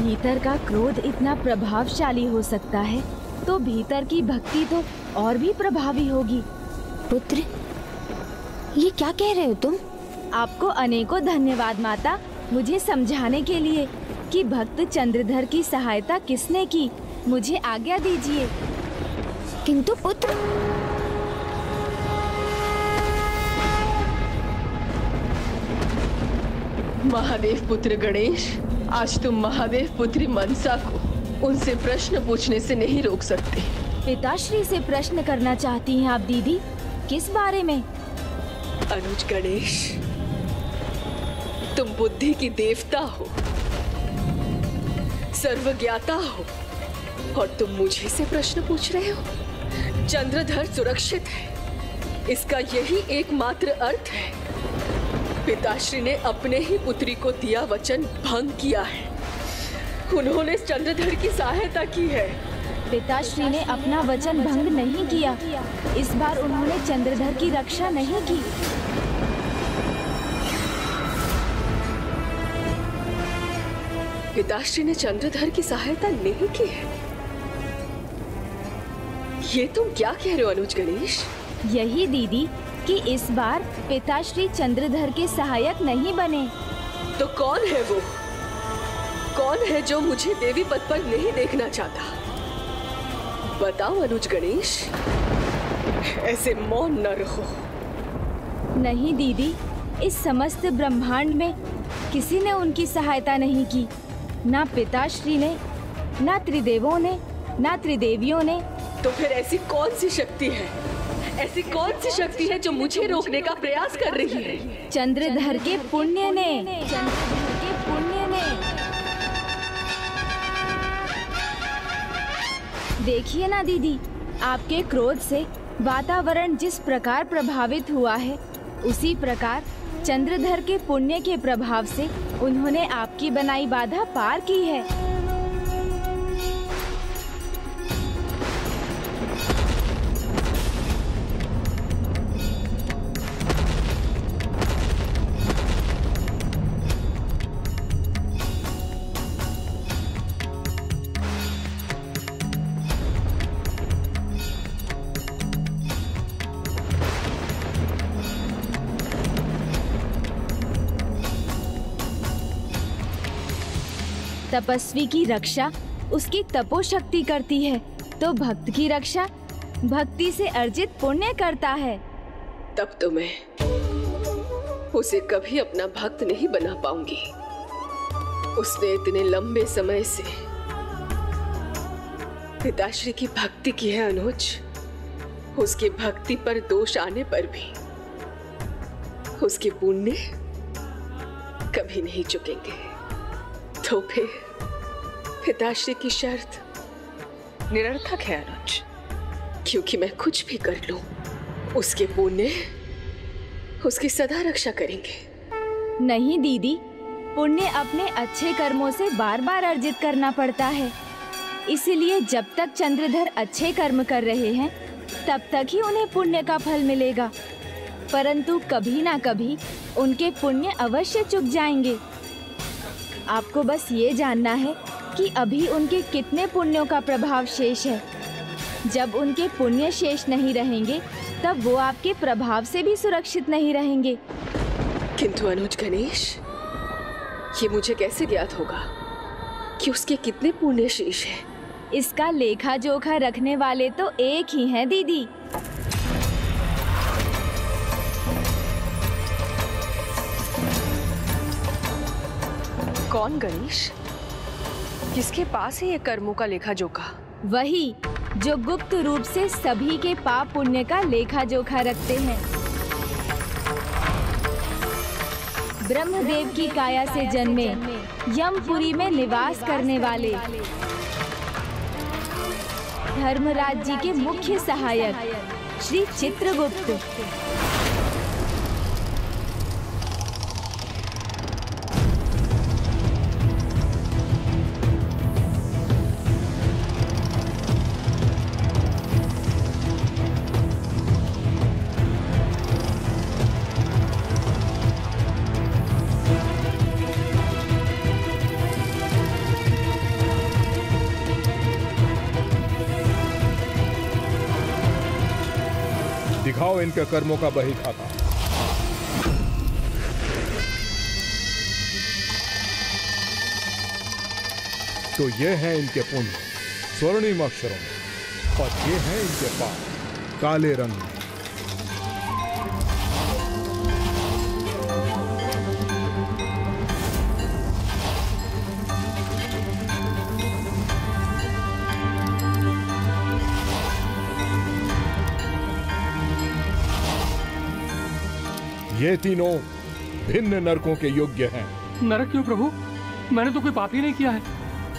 भीतर का क्रोध इतना प्रभावशाली हो सकता है तो भीतर की भक्ति तो और भी प्रभावी होगी। पुत्र, ये क्या कह रहे हो तुम? आपको अनेकों धन्यवाद माता, मुझे समझाने के लिए कि भक्त चंद्रधर की सहायता किसने की। मुझे आज्ञा दीजिए। किंतु पुत्र, महादेव पुत्र गणेश, आज तुम महादेव पुत्री मनसा को उनसे प्रश्न पूछने से नहीं रोक सकते। पिताश्री से प्रश्न करना चाहती हैं आप दीदी? किस बारे में? अनुज गणेश, तुम बुद्धि की देवता हो, सर्वज्ञाता हो, और तुम मुझे से प्रश्न पूछ रहे हो? चंद्रधर सुरक्षित है, इसका यही एकमात्र अर्थ है। पिताश्री ने अपने ही पुत्री को दिया वचन भंग किया है। उन्होंने चंद्रधर की सहायता की है। पिताश्री ने अपना वचन भंग नहीं किया। इस बार उन्होंने चंद्रधर की रक्षा नहीं की। पिताश्री ने चंद्रधर की सहायता नहीं की है? ये तुम क्या कह रहे हो अनुज गणेश? यही दीदी कि इस बार पिताश्री चंद्रधर के सहायक नहीं बने। तो कौन है वो? कौन है जो मुझे देवी पद पर नहीं देखना चाहता? बताओ अनुज गणेश, ऐसे मौन न रहो। नहीं दीदी, इस समस्त ब्रह्मांड में किसी ने उनकी सहायता नहीं की। ना पिताश्री ने, ना त्रिदेवों ने, ना त्रिदेवियों ने। तो फिर ऐसी कौन सी शक्ति है? ऐसी कौन सी शक्ति है जो मुझे रोकने का प्रयास कर रही है? चंद्रधर के पुण्य ने। चंद्रधर के पुण्य ने। देखिए ना दीदी, आपके क्रोध से वातावरण जिस प्रकार प्रभावित हुआ है, उसी प्रकार चंद्रधर के पुण्य के प्रभाव से उन्होंने आपकी बनाई बाधा पार की है। तपस्वी की रक्षा उसकी तपोशक्ति करती है, तो भक्त की रक्षा भक्ति से अर्जित पुण्य करता है। तब तो मैं उसे कभी अपना भक्त नहीं बना पाऊंगी। उसने इतने लंबे समय से पिताश्री की भक्ति की है अनुज। उसकी भक्ति पर दोष आने पर भी उसके पुण्य कभी नहीं चुकेंगे। तो फिर पिताश्री की शर्त निरर्थक है अनुज, क्योंकि मैं कुछ भी कर लूं, उसके पुण्य उसकी सदा रक्षा करेंगे। नहीं दीदी, पुण्य अपने अच्छे कर्मों से बार बार अर्जित करना पड़ता है। इसलिए जब तक चंद्रधर अच्छे कर्म कर रहे हैं, तब तक ही उन्हें पुण्य का फल मिलेगा। परंतु कभी ना कभी उनके पुण्य अवश्य चुक जाएंगे। आपको बस ये जानना है कि अभी उनके कितने पुण्यों का प्रभाव शेष है। जब उनके पुण्य शेष नहीं रहेंगे, तब वो आपके प्रभाव से भी सुरक्षित नहीं रहेंगे। किंतु अनुज गणेश, ये मुझे कैसे ज्ञात होगा कि उसके कितने पुण्य शेष हैं? इसका लेखा जोखा रखने वाले तो एक ही हैं दीदी। कौन गणेश? किसके पास है ये कर्मों का लेखा जोखा? वही जो गुप्त रूप से सभी के पाप पुण्य का लेखा जोखा रखते हैं। ब्रह्मदेव की काया से जन्मे, यमपुरी में निवास करने वाले, धर्मराज जी के मुख्य सहायक श्री चित्रगुप्त। दिखाओ इनके कर्मों का बही खाता। तो ये हैं इनके पुण्य स्वर्णिम अक्षरों में, और ये हैं इनके पाप काले रंग में। ये तीनों भिन्न नरकों के योग्य हैं। नरक क्यों प्रभु? मैंने तो कोई पाप ही नहीं किया है,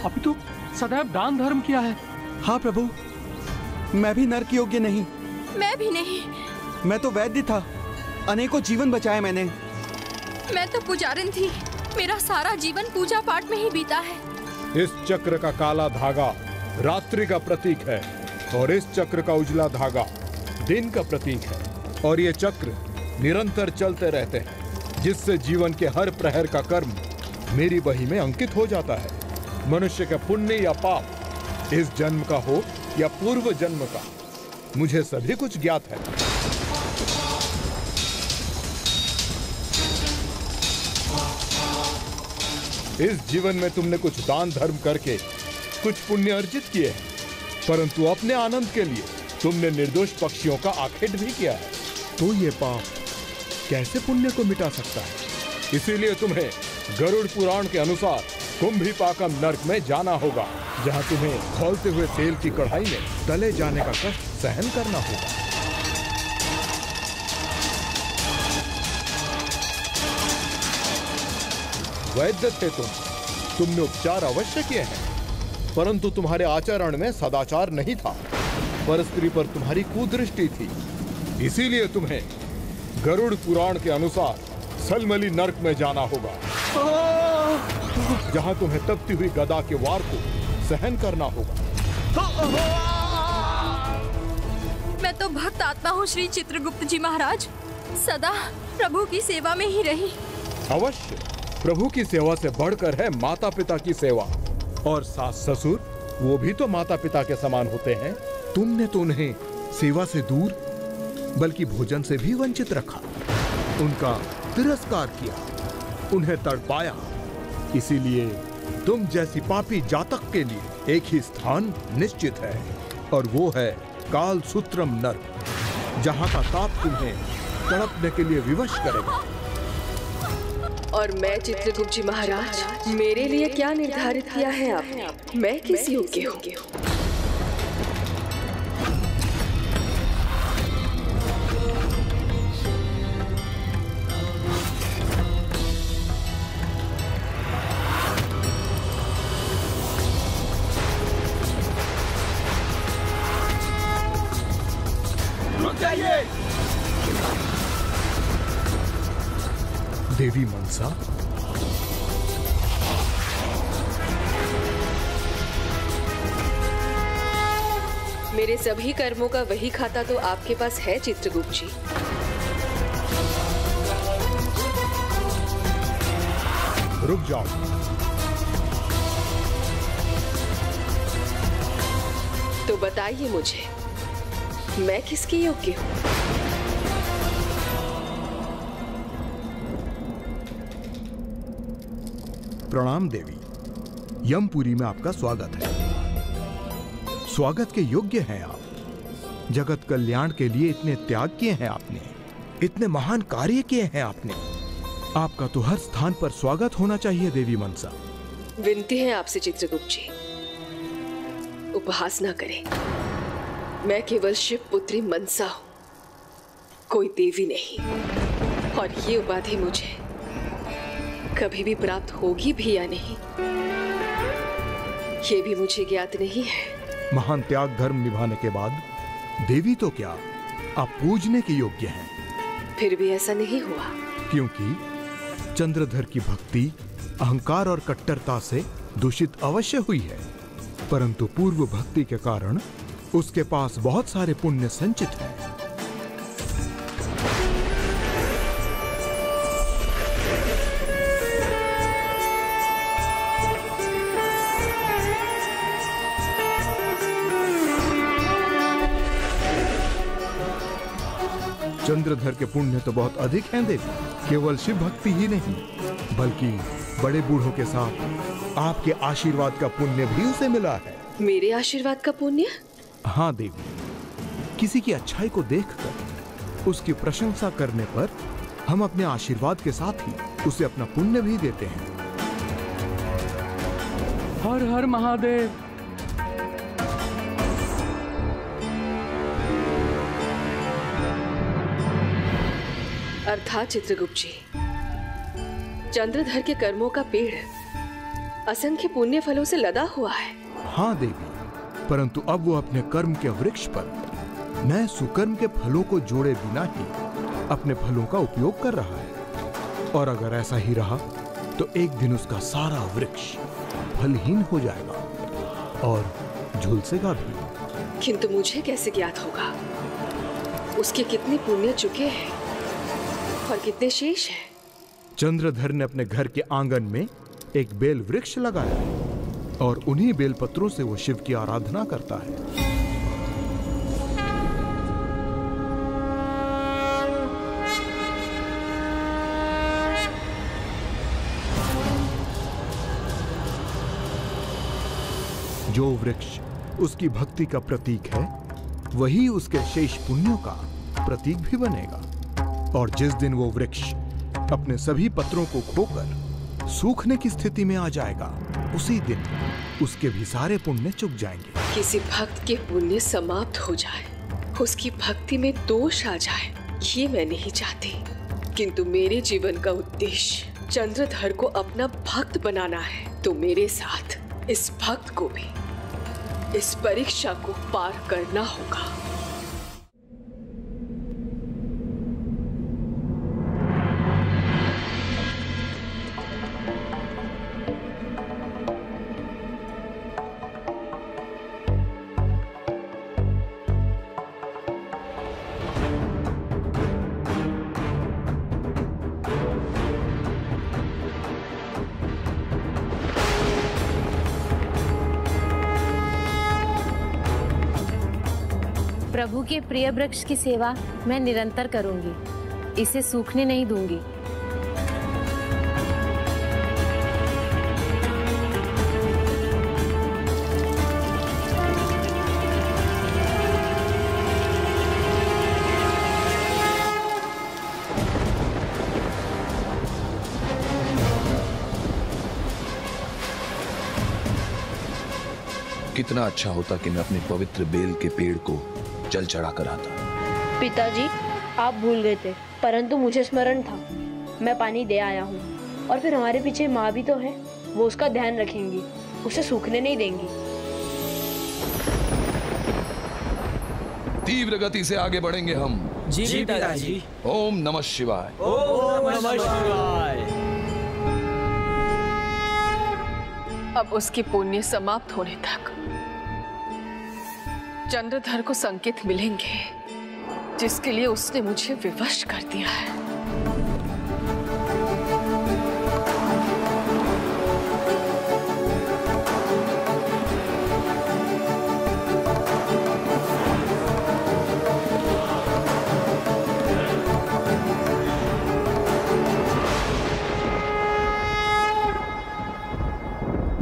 अभी तो सदैव दान धर्म किया है। हाँ प्रभु, मैं भी नरक योग्य नहीं। मैं भी नहीं। मैं तो वैद्य था, अनेकों जीवन बचाए मैंने। मैं तो पुजारिन थी, मेरा सारा जीवन पूजा पाठ में ही बीता है। इस चक्र का काला धागा रात्रि का प्रतीक है, और इस चक्र का उजला धागा दिन का प्रतीक है। और ये चक्र निरंतर चलते रहते हैं, जिससे जीवन के हर प्रहर का कर्म मेरी बही में अंकित हो जाता है। मनुष्य का पुण्य या पाप इस जन्म का हो या पूर्व जन्म का, मुझे सभी कुछ ज्ञात है। इस जीवन में तुमने कुछ दान धर्म करके कुछ पुण्य अर्जित किए हैं, परंतु अपने आनंद के लिए तुमने निर्दोष पक्षियों का आखेट भी किया है। तो ये पाप कैसे पुण्य को मिटा सकता है? इसीलिए तुम्हें गरुड़ पुराण के अनुसार कुंभीपाकम नर्क में जाना होगा, जहां तुम्हें खौलते हुए तेल की कढ़ाई में तले जाने का कष्ट सहन करना होगा। वैद्य थे तुमने उपचार अवश्य किए हैं, परंतु तुम्हारे आचरण में सदाचार नहीं था। पर स्त्री पर तुम्हारी कुदृष्टि थी, इसीलिए तुम्हें गरुड़ पुराण के अनुसार सलमली नर्क में जाना होगा, जहां तुम्हें तपती हुई गदा के वार को सहन करना होगा। मैं तो भक्त आत्मा हूँ श्री चित्रगुप्त जी महाराज, सदा प्रभु की सेवा में ही रही। अवश्य, प्रभु की सेवा से बढ़कर है माता पिता की सेवा, और सास ससुर वो भी तो माता पिता के समान होते हैं। तुमने तो उन्हें सेवा से दूर बल्कि भोजन से भी वंचित रखा, उनका तिरस्कार किया, उन्हें तड़पाया। इसीलिए तुम जैसी पापी जातक के लिए एक ही स्थान निश्चित है, और वो है काल सूत्रम नर्क, जहां का ताप तुम्हें तड़पने के लिए विवश करेगा। और मैं चित्रगुप्त जी महाराज, मेरे लिए क्या निर्धारित किया है आपने? मैं किस योग्य हूँ? देवी मनसा, मेरे सभी कर्मों का वही खाता तो आपके पास है चित्रगुप्त जी। रुक जाओ। तो बताइए मुझे, मैं किसके योग्य हूँ? प्रणाम देवी, यमपुरी में आपका स्वागत है। स्वागत के योग्य हैं आप। जगत कल्याण के लिए इतने त्याग किए हैं आपने, इतने महान कार्य किए हैं आपने। आपका तो हर स्थान पर स्वागत होना चाहिए देवी मनसा। विनती है आपसे चित्रगुप्त जी, उपहास ना करें। मैं केवल शिव पुत्री मनसा हूं, कोई देवी नहीं। और ये उपाधि मुझे कभी भी प्राप्त होगी भी या नहीं, ये भी मुझे ज्ञात नहीं है। महान त्याग धर्म निभाने के बाद देवी तो क्या, आप पूजने के योग्य हैं। फिर भी ऐसा नहीं हुआ, क्योंकि चंद्रधर की भक्ति अहंकार और कट्टरता से दूषित अवश्य हुई है, परंतु पूर्व भक्ति के कारण उसके पास बहुत सारे पुण्य संचित हैं। चंद्रधर के पुण्य तो बहुत अधिक हैं देवी। केवल शिव भक्ति ही नहीं, बल्कि बड़े बूढ़ों के साथ आपके आशीर्वाद का पुण्य भी उसे मिला है। मेरे आशीर्वाद का पुण्य? हाँ देवी, किसी की अच्छाई को देखकर उसकी प्रशंसा करने पर हम अपने आशीर्वाद के साथ ही उसे अपना पुण्य भी देते हैं। हर हर महादेव। अर्थात चित्रगुप्त जी, चंद्रधर के कर्मों का पेड़ असंख्य पुण्य फलों से लदा हुआ है। हाँ देवी, परंतु अब वो अपने कर्म के वृक्ष पर नए सुकर्म के फलों को जोड़े बिना ही अपने फलों का उपयोग कर रहा है। और अगर ऐसा ही रहा तो एक दिन उसका सारा वृक्ष फलहीन हो जाएगा और झुलसेगा भी। किंतु मुझे कैसे ज्ञात होगा उसके कितने पुण्य चुके हैं और कितने शेष हैं? चंद्रधर ने अपने घर के आंगन में एक बेल वृक्ष लगाया है और उन्हीं बेल पत्रों से वो शिव की आराधना करता है। जो वृक्ष उसकी भक्ति का प्रतीक है, वही उसके शेष पुण्यों का प्रतीक भी बनेगा। और जिस दिन वो वृक्ष अपने सभी पत्रों को खोकर सूखने की स्थिति में आ जाएगा, उसी दिन उसके भी सारे पुण्य चुक जाएंगे। किसी भक्त के पुण्य समाप्त हो जाए, उसकी भक्ति में दोष आ जाए, ये मैं नहीं चाहती। किंतु मेरे जीवन का उद्देश्य चंद्रधर को अपना भक्त बनाना है, तो मेरे साथ इस भक्त को भी इस परीक्षा को पार करना होगा। प्रभु के प्रिय वृक्ष की सेवा मैं निरंतर करूंगी, इसे सूखने नहीं दूंगी। कितना अच्छा होता कि मैं अपने पवित्र बेल के पेड़ को जल चढ़ाकर आता। पिताजी, आप भूल गए थे, परंतु मुझे स्मरण था। मैं पानी दे आया हूँ। और फिर हमारे पीछे माँ भी तो है, वो उसका ध्यान रखेंगी, उसे सूखने नहीं देंगी। तीव्र गति से आगे बढ़ेंगे हम। जी पिताजी। ओम नमः शिवाय। ओम नमः शिवाय। अब उसके पुण्य समाप्त होने तक चंद्रधर को संकेत मिलेंगे, जिसके लिए उसने मुझे विवश कर दिया है।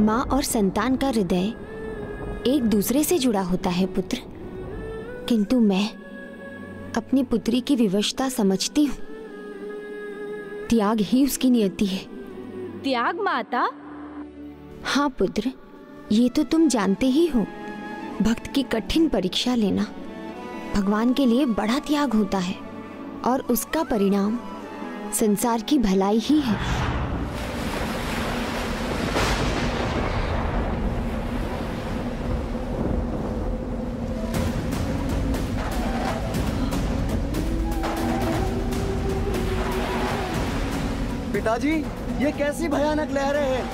माँ और संतान का हृदय एक दूसरे से जुड़ा होता है पुत्र, किंतु मैं अपनी पुत्री की विवशता समझती हूँ। त्याग ही उसकी नियति है। त्याग माता? हाँ पुत्र, ये तो तुम जानते ही हो। भक्त की कठिन परीक्षा लेना भगवान के लिए बड़ा त्याग होता है और उसका परिणाम संसार की भलाई ही है। पिताजी, ये कैसी भयानक लहरें हैं?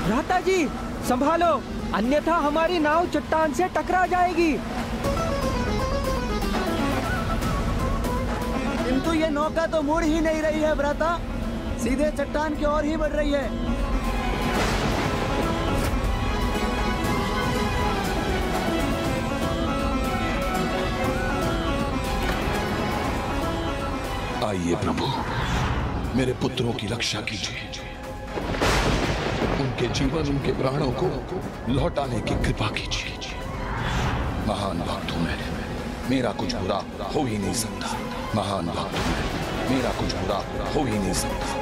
भ्राता जी, संभालो, अन्यथा हमारी नाव चट्टान से टकरा जाएगी। किंतु ये नौका तो मुड़ ही नहीं रही है भ्राता, सीधे चट्टान की ओर ही बढ़ रही है। आइए प्रभु, मेरे पुत्रों की रक्षा कीजिए, उनके जीवन, उनके प्राणों को लौटाने की कृपा कीजिए। महान भक्त हूं मैं, मेरा कुछ बुरा हो ही नहीं सकता। महान भक्त हूं मैं, मेरा कुछ बुरा हो ही नहीं सकता।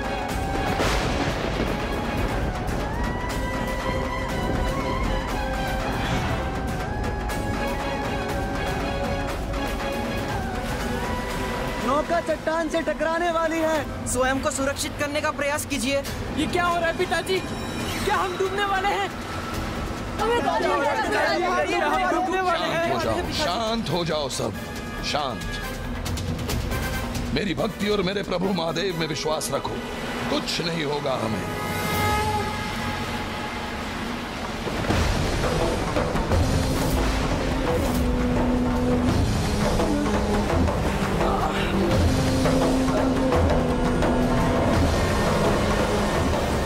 नौका चट्टान से टकराने वाली है। स्वयं को सुरक्षित करने का प्रयास कीजिए। ये क्या हो रहा है पिताजी? क्या हम डूबने वाले हैं? शांत हो जाओ सब, शांत। मेरी भक्ति और मेरे प्रभु महादेव में विश्वास रखो, कुछ नहीं होगा हमें।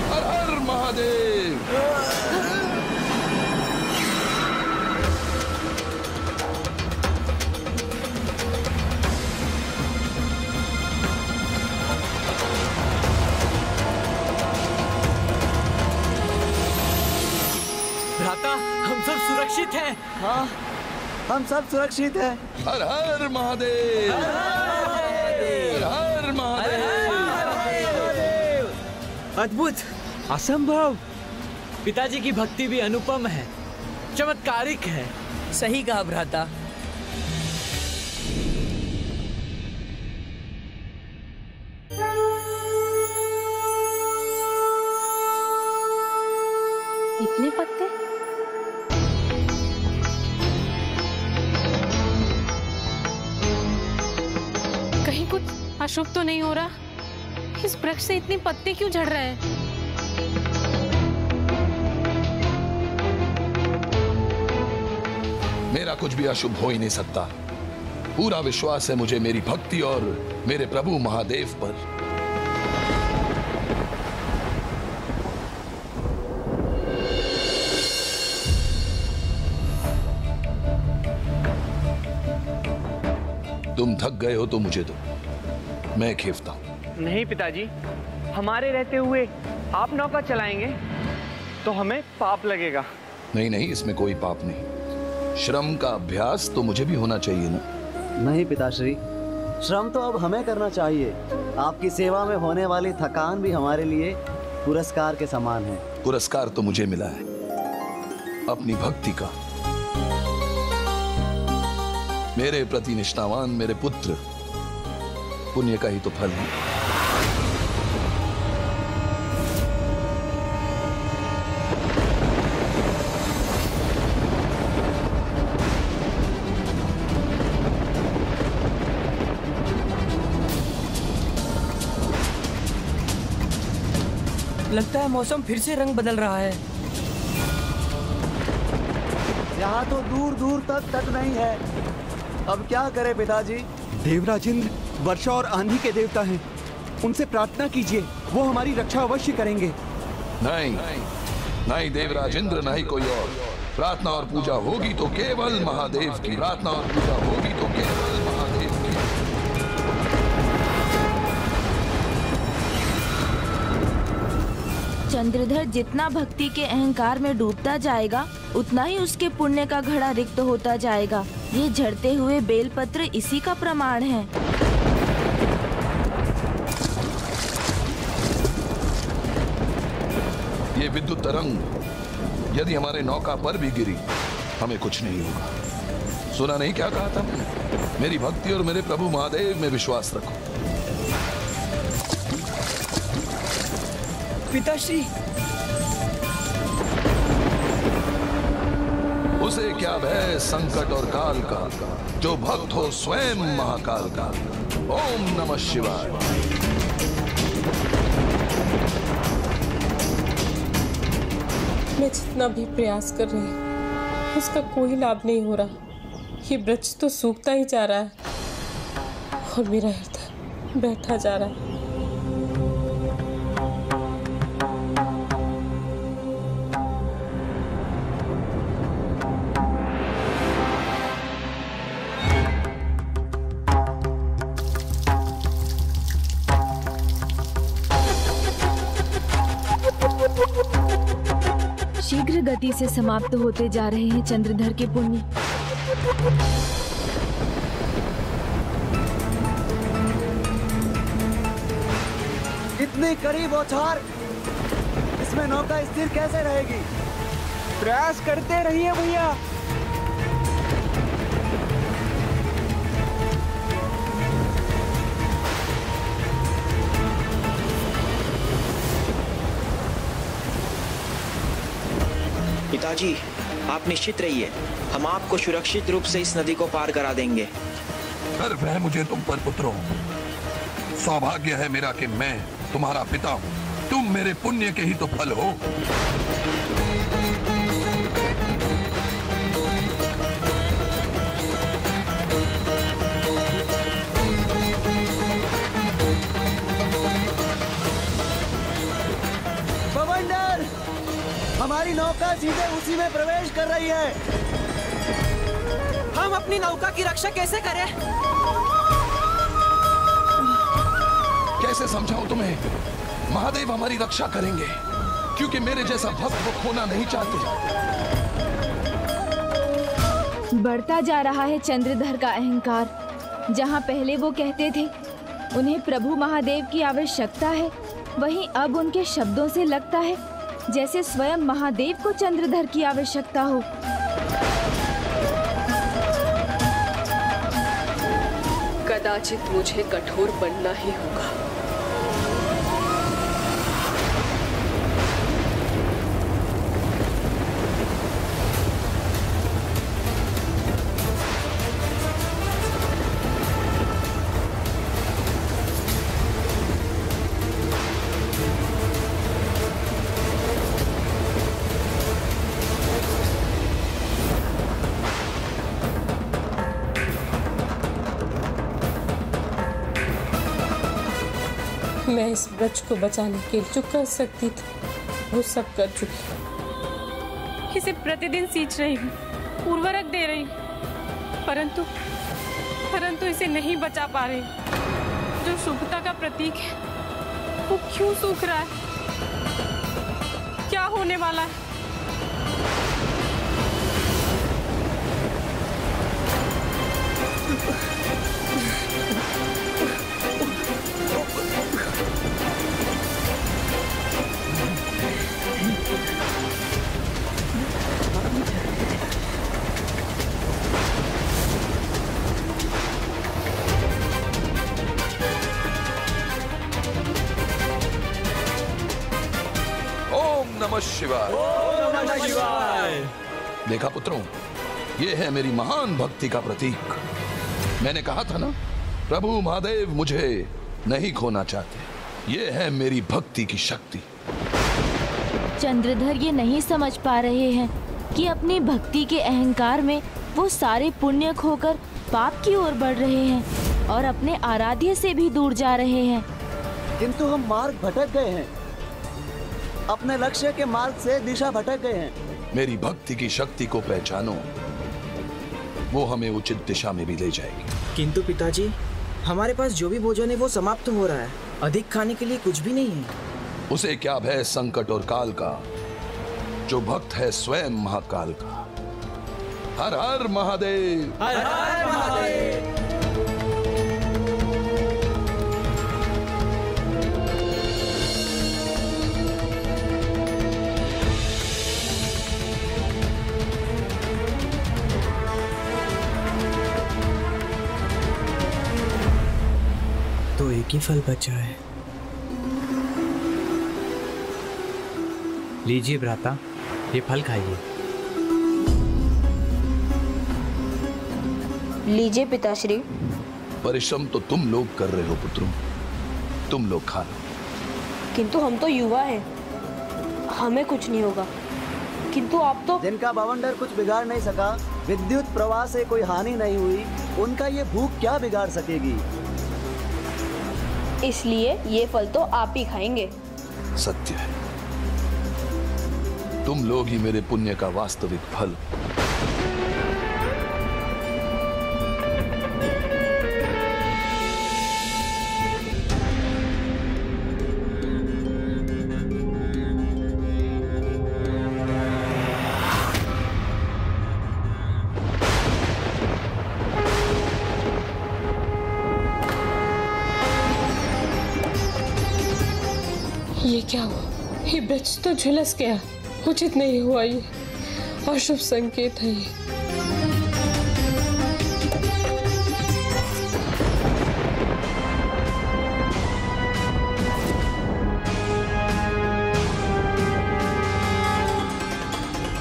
हर हर महादेव। भ्राता, हम सब सुरक्षित हैं। हाँ, हम सब सुरक्षित हैं। हर हर महादेव। हर हर महादेव। अद्भुत, असंभव। पिताजी की भक्ति भी अनुपम है, चमत्कारिक है। सही कहा भ्राता। इतने पत्ते? कहीं कुछ अशुभ तो नहीं हो रहा? इस वृक्ष से इतने पत्ते क्यों झड़ रहे हैं? मेरा कुछ भी अशुभ हो ही नहीं सकता। पूरा विश्वास है मुझे मेरी भक्ति और मेरे प्रभु महादेव पर। तुम थक गए हो तो मुझे दो, मैं खेवता हूं। नहीं पिताजी, हमारे रहते हुए आप नौका चलाएंगे तो हमें पाप लगेगा। नहीं नहीं, इसमें कोई पाप नहीं। श्रम का अभ्यास तो मुझे भी होना चाहिए ना। नहीं पिताश्री, श्रम तो अब हमें करना चाहिए। आपकी सेवा में होने वाली थकान भी हमारे लिए पुरस्कार के समान है। पुरस्कार तो मुझे मिला है अपनी भक्ति का। मेरे प्रति निष्ठावान मेरे पुत्र पुण्य का ही तो फल है। लगता है मौसम फिर से रंग बदल रहा है। यहाँ तो दूर दूर तक तट नहीं है। अब क्या करें पिताजी? देवराज इंद्र वर्षा और आंधी के देवता हैं। उनसे प्रार्थना कीजिए, वो हमारी रक्षा अवश्य करेंगे। नहीं नहीं देवराज इंद्र, नहीं कोई और। प्रार्थना और पूजा होगी तो केवल महादेव की। प्रार्थना और पूजा होगी तो केवल महादेव की। चंद्रधर जितना भक्ति के अहंकार में डूबता जाएगा, उतना ही उसके पुण्य का घड़ा रिक्त होता जाएगा। ये झड़ते हुए बेलपत्र इसी का प्रमाण है। ये विद्युत तरंग यदि हमारे नौका पर भी गिरी, हमें कुछ नहीं होगा। सुना नहीं क्या कहा था मैंने? मेरी भक्ति और मेरे प्रभु महादेव में विश्वास रखो। पिताश्री, उसे क्या भय संकट और काल का, जो भक्त हो स्वयं महाकाल का। ओम नमः शिवाय। मैं जितना भी प्रयास कर रही हूँ, उसका कोई लाभ नहीं हो रहा। ये वृक्ष तो सूखता ही जा रहा है और मेरा हृदय बैठा जा रहा है। शीघ्र गति से समाप्त होते जा रहे हैं चंद्रधर के पुण्य। इतनी कड़ी बौछार, इसमें नौका स्थिर कैसे रहेगी? प्रयास करते रहिए भैया। पिताजी, आप निश्चित रहिए, हम आपको सुरक्षित रूप से इस नदी को पार करा देंगे। गर्व है मुझे तुम पर पुत्रों। सौभाग्य है मेरा कि मैं तुम्हारा पिता हूँ। तुम मेरे पुण्य के ही तो फल हो। बवंडर, हमारी नौका सीधे उसी में प्रवेश कर रही है। हम अपनी नौका की रक्षा कैसे करें? कैसे समझाऊं तुम्हें? महादेव हमारी रक्षा करेंगे, क्योंकि मेरे जैसा भक्त वो खोना नहीं चाहते। बढ़ता जा रहा है चंद्रधर का अहंकार। जहाँ पहले वो कहते थे उन्हें प्रभु महादेव की आवश्यकता है, वहीं अब उनके शब्दों से लगता है जैसे स्वयं महादेव को चंद्रधर की आवश्यकता हो। कदाचित मुझे कठोर बनना ही होगा। मैं इस ब्रज को बचाने के लिए जो कर सकती थी वो सब कर चुकी। इसे प्रतिदिन सींच रही हूँ, उर्वरक दे रही, परंतु इसे नहीं बचा पा रही। जो शुभता का प्रतीक है वो क्यों सूख रहा है? क्या होने वाला है? नमः शिवाय। ओम नमः शिवाय। देखा पुत्रों, ये है मेरी महान भक्ति का प्रतीक। मैंने कहा था ना, प्रभु महादेव मुझे नहीं खोना चाहते। ये है मेरी भक्ति की शक्ति। चंद्रधर ये नहीं समझ पा रहे हैं कि अपनी भक्ति के अहंकार में वो सारे पुण्य खोकर पाप की ओर बढ़ रहे हैं और अपने आराध्य से भी दूर जा रहे हैं। किंतु हम मार्ग भटक गए हैं, अपने लक्ष्य के मार्ग से दिशा भटक गए हैं। मेरी भक्ति की शक्ति को पहचानो, वो हमें उचित दिशा में भी ले जाएगी। किंतु पिताजी, हमारे पास जो भी भोजन है वो समाप्त हो रहा है। अधिक खाने के लिए कुछ भी नहीं है। उसे क्या भय संकट और काल का, जो भक्त है स्वयं महाकाल का। हर हर महादेव। हर हर महादेव। तो एक ही फल बचा है। लीजिए भ्राता, ये फल खाइए। लीजिए पिताश्री। परिश्रम तो तुम लोग कर रहे हो पुत्रों, तुम लोग खा लो। किंतु हम तो युवा हैं, हमें कुछ नहीं होगा। किंतु आप तो जिनका बवंडर कुछ बिगाड़ नहीं सका, विद्युत प्रवाह से कोई हानि नहीं हुई, उनका ये भूख क्या बिगाड़ सकेगी? इसलिए ये फल तो आप ही खाएंगे। सत्य है, तुम लोग ही मेरे पुण्य का वास्तविक फल। ये क्या हुआ? ये ब्रज तो झुलस गया। उचित नहीं हुआ, ये अशुभ संकेत है ये।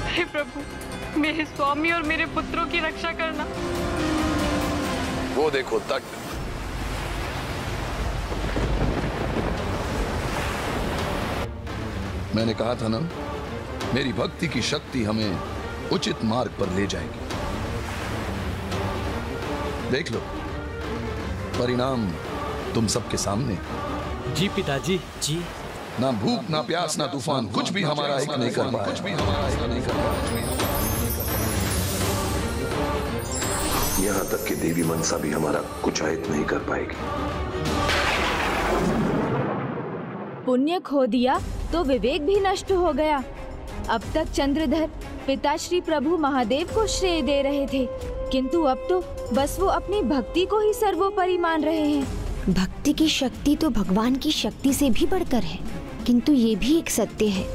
हे प्रभु, मेरे स्वामी और मेरे पुत्रों की रक्षा करना। वो देखो तट। मैंने कहा था ना, मेरी भक्ति की शक्ति हमें उचित मार्ग पर ले जाएगी। देख लो, परिणाम तुम सबके सामने। जी पिताजी जी। ना भूख ना प्यास ना तूफान कुछ भी हमारा हित नहीं कर पाया। यहाँ तक कि देवी मनसा भी हमारा कुछ अहित नहीं कर पाएगी। पुण्य खो दिया तो विवेक भी नष्ट हो गया। अब तक चंद्रधर पिता श्री प्रभु महादेव को श्रेय दे रहे थे, किंतु अब तो बस वो अपनी भक्ति को ही सर्वोपरि मान रहे हैं। भक्ति की शक्ति तो भगवान की शक्ति से भी बढ़कर है, किंतु ये भी एक सत्य है,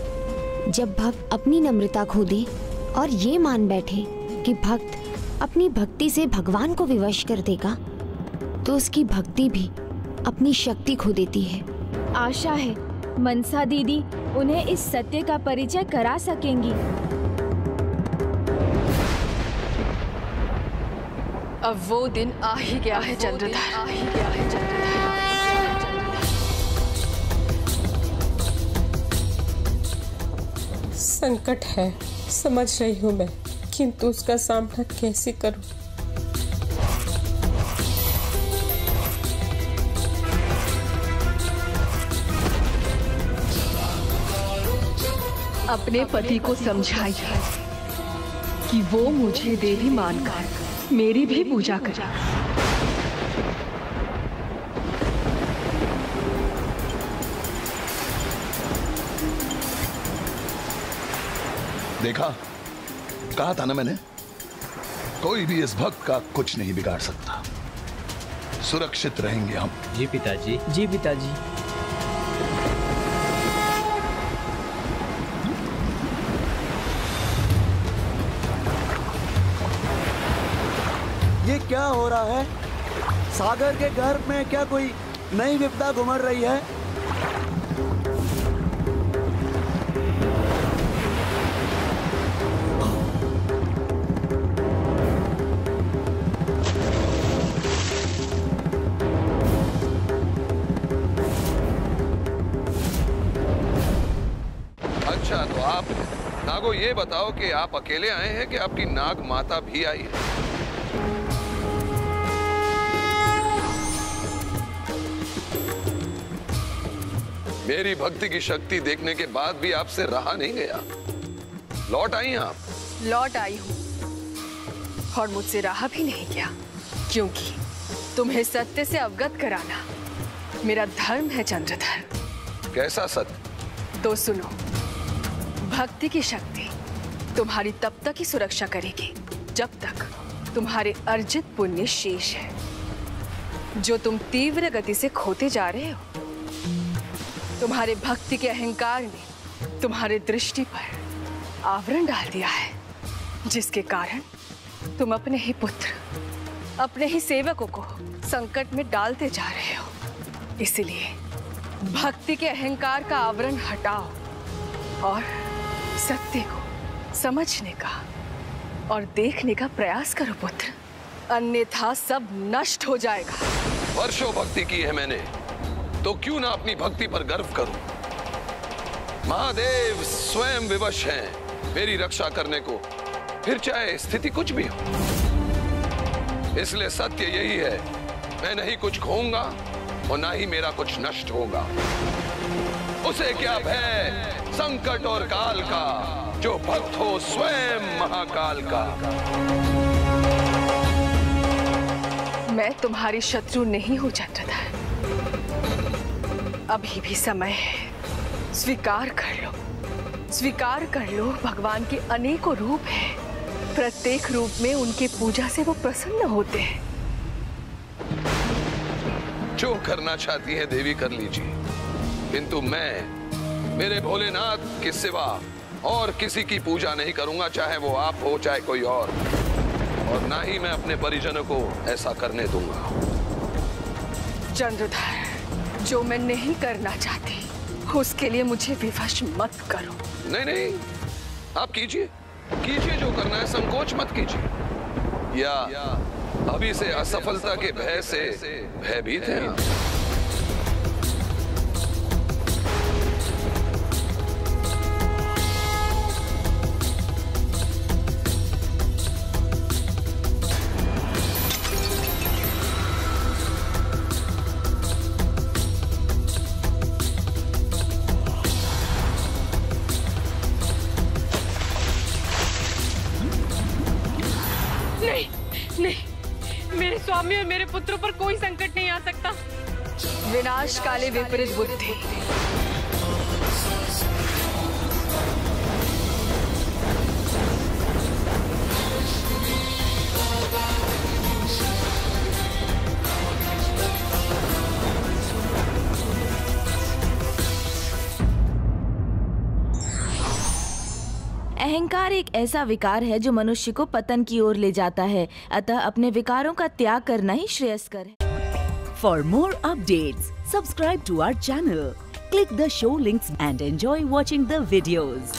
जब भक्त अपनी नम्रता खो दे और ये मान बैठे कि भक्त अपनी भक्ति से भगवान को विवश कर देगा, तो उसकी भक्ति भी अपनी शक्ति खो देती है। आशा है मनसा दीदी उन्हें इस सत्य का परिचय करा सकेंगी। अब वो दिन आ ही गया है चंद्रधर। संकट है, समझ रही हूँ मैं, किंतु उसका सामना कैसे करूँ? अपने पति को समझाइए कि वो मुझे देवी मानकर मेरी भी पूजा करे। देखा, कहा था ना मैंने, कोई भी इस भक्त का कुछ नहीं बिगाड़ सकता। सुरक्षित रहेंगे हम। जी पिताजी। जी पिताजी। ये क्या हो रहा है? सागर के घर में क्या कोई नई विपदा घुमड़ रही है? अच्छा, तो आप नागो ये बताओ कि आप अकेले आए हैं कि आपकी नाग माता भी आई है? मेरी भक्ति की शक्ति देखने के बाद भी आपसे रहा नहीं गया। लौट आई आप? लौट आई हूँ और मुझसे रहा भी नहीं गया, क्योंकि तुम्हें सत्य से अवगत कराना मेरा धर्म है चंद्रधर। कैसा सत्य? तो सुनो, भक्ति की शक्ति तुम्हारी तब तक ही सुरक्षा करेगी जब तक तुम्हारे अर्जित पुण्य शेष है, जो तुम तीव्र गति से खोते जा रहे हो। तुम्हारे भक्ति के अहंकार ने तुम्हारे दृष्टि पर आवरण डाल दिया है, जिसके कारण तुम अपने ही पुत्र, अपने ही सेवकों को संकट में डालते जा रहे हो। इसलिए भक्ति के अहंकार का आवरण हटाओ और सत्य को समझने का और देखने का प्रयास करो पुत्र, अन्यथा सब नष्ट हो जाएगा। वर्षों भक्ति की है मैंने, तो क्यों ना अपनी भक्ति पर गर्व करूं? महादेव स्वयं विवश हैं मेरी रक्षा करने को, फिर चाहे स्थिति कुछ भी हो। इसलिए सत्य यही है, मैं नहीं कुछ खोऊंगा और ना ही मेरा कुछ नष्ट होगा। उसे क्या भय संकट और काल का, जो भक्त हो स्वयं महाकाल का। मैं तुम्हारी शत्रु नहीं हूं चंद्रधर, अभी भी समय है। स्वीकार कर लो, स्वीकार कर लो, भगवान के अनेकों रूप हैं। प्रत्येक रूप में उनके पूजा से वो प्रसन्न होते हैं। जो करना चाहती है देवी कर लीजिए, किंतु मैं मेरे भोलेनाथ के सिवा और किसी की पूजा नहीं करूंगा, चाहे वो आप हो चाहे कोई और ना ही मैं अपने परिजनों को ऐसा करने दूंगा। चंद्रधर, जो मैं नहीं करना चाहती उसके लिए मुझे विवश मत करो। नहीं नहीं, आप कीजिए जो करना है, संकोच मत कीजिए। या अभी से असफलता के भय से भयभीत हैं? नहीं, मेरे स्वामी और मेरे पुत्रों पर कोई संकट नहीं आ सकता। विनाश काले विपरीत बुद्धि। अहंकार एक ऐसा विकार है जो मनुष्य को पतन की ओर ले जाता है, अतः अपने विकारों का त्याग करना ही श्रेयस्कर है। For more updates, subscribe to our channel, click the show links and enjoy watching the videos.